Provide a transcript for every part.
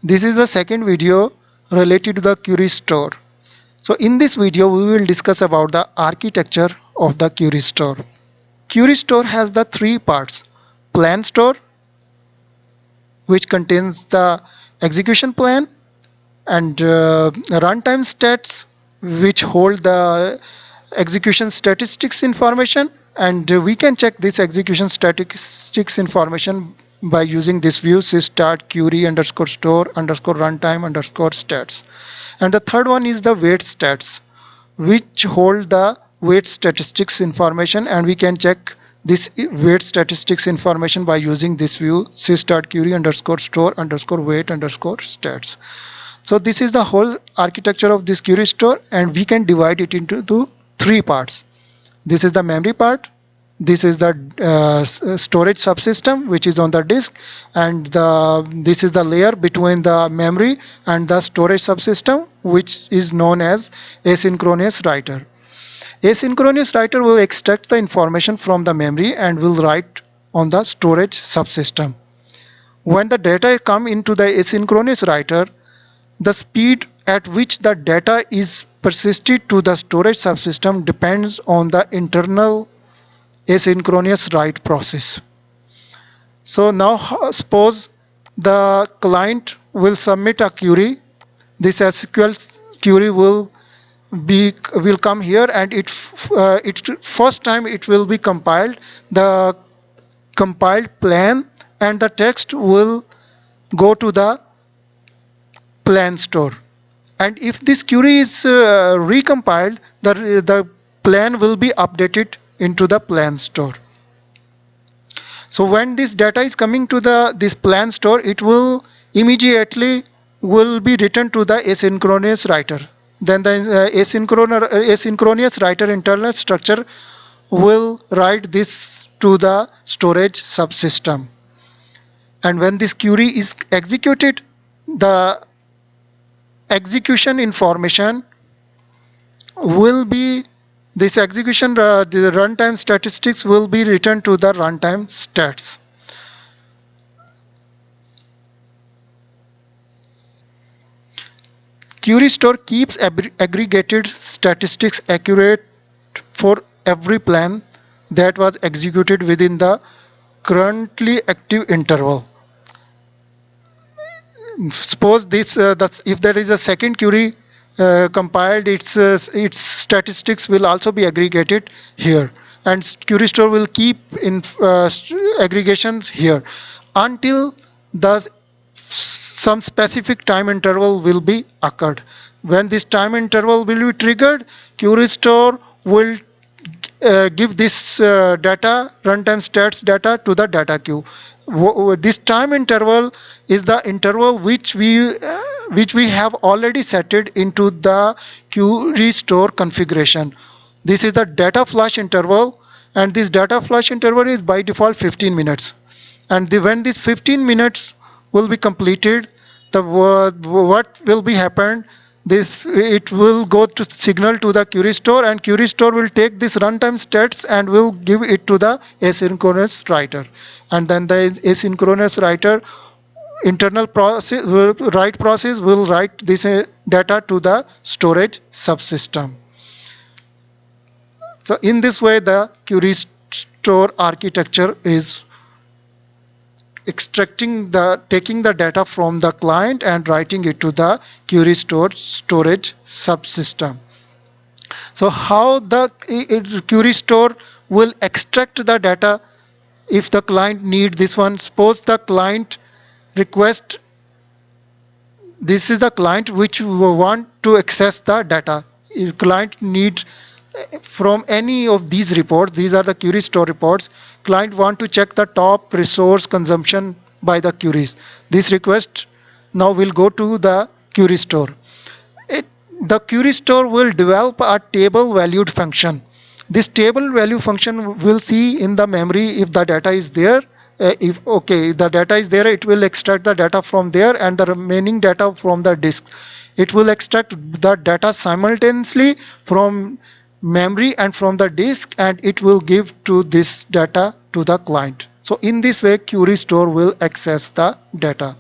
This is the second video related to the Query Store. So in this video we will discuss about the architecture of the Query Store. Query Store has the three parts: plan store, which contains the execution plan, and runtime stats, which hold the execution statistics information, and we can check this execution statistics information by using this view sysstart query underscore store underscore runtime underscore stats. And the third one is the wait stats, which hold the wait statistics information, and we can check this wait statistics information by using this view sysstart query underscore store underscore wait underscore stats. So this is the whole architecture of this Query Store, and we can divide it into three parts. This is the memory part, this is the storage subsystem which is on the disk, and this is the layer between the memory and the storage subsystem, which is known as asynchronous writer. Asynchronous writer will extract the information from the memory and will write on the storage subsystem. When the data come into the asynchronous writer, the speed at which the data is persisted to the storage subsystem depends on the internal asynchronous write process. So now suppose the client will submit a query. This SQL query will come here, and it first time it will be compiled. The compiled plan and the text will go to the plan store, and if this query is recompiled, the plan will be updated into the plan store. So when this data is coming to this plan store, it will immediately will be written to the asynchronous writer. Then the asynchronous writer internal structure will write this to the storage subsystem, and when this query is executed, the execution information will be this execution the runtime statistics will be returned to the runtime stats. Query store keeps aggregated statistics accurate for every plan that was executed within the currently active interval. Suppose this if there is a second query compiled, its statistics will also be aggregated here, and query store will keep in aggregations here until the some specific time interval will be occurred. When this time interval will be triggered, query store will give this data runtime stats data to the data queue. This time interval is the interval which we have already set it into the query store configuration. This is the data flush interval, and this data flush interval is by default 15 minutes. And when this 15 minutes will be completed, the what will be happened, this it will go to signal to the query store, and query store will take this runtime stats and will give it to the asynchronous writer, and then the asynchronous writer internal process write process will write this data to the storage subsystem. So in this way the query store architecture is taking the data from the client and writing it to the query store storage subsystem. So how the query store will extract the data if the client need this one? Suppose the client request, this is the client which want to access the data. If client need from any of these reports, these are the query store reports, client want to check the top resource consumption by the queries. This request now will go to the query store. The query store will develop a table valued function. This table value function will see in the memory if the data is there. If the data is there, it will extract the data from there and the remaining data from the disk. It will extract the data simultaneously from memory and from the disk, and it will give to this data to the client. So in this way query store will access the data.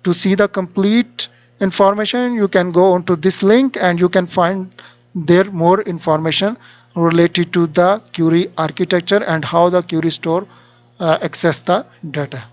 To see the complete information, you can go onto this link and you can find there more information related to the query architecture and how the query store access the data.